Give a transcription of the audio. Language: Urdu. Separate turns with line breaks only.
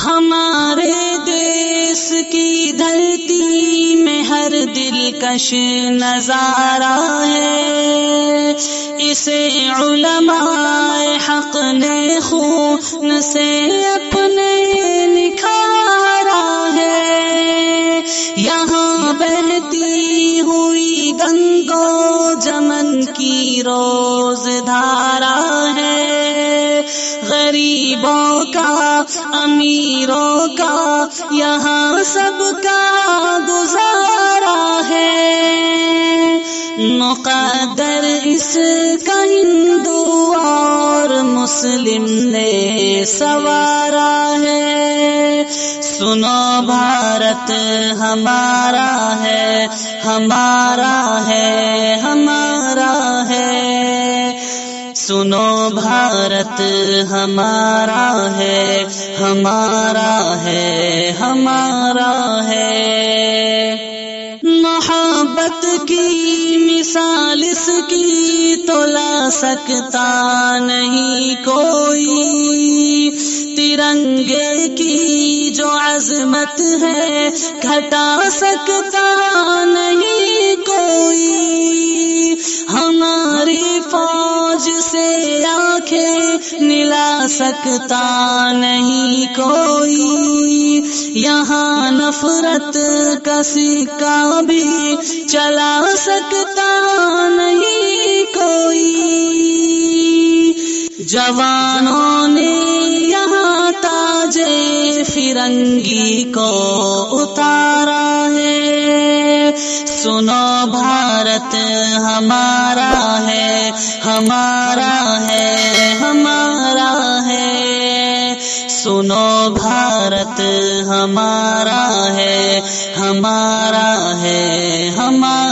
ہمارے دیس کی دھرتی میں ہر دلکش نظارہ ہے، اسے علماء حق نے خون سے اپنے نکھارا ہے۔ یہاں بہتی ہوئی گنگو جمن کی روز دھارا ہے، غریبوں کا امیروں کا یہاں سب کا گزارا ہے۔ مقدر اس کا ہندو اور مسلم نے سوارا ہے۔ سنو بھارت ہمارا ہے، ہمارا ہے، ہمارا ہے۔ سنو بھارت ہمارا ہے، ہمارا ہے، ہمارا ہے۔ محبت کی مثال اس کی تو لا سکتا نہیں کوئی، ترنگے کی جو عظمت ہے گھٹا سکتا نہیں کوئی، ہماری فوج سے آنکھیں ملا سکتا نہیں کوئی، یہاں نفرت کا سکہ بھی چلا سکتا نہیں کوئی۔ جوانوں نے یہاں تاج فرنگی کو اتارا ہے۔ سنو بھارت ہمارا ہے، ہمارا ہے، ہمارا ہے۔ سنو بھارت ہمارا ہے، ہمارا ہے، ہمارا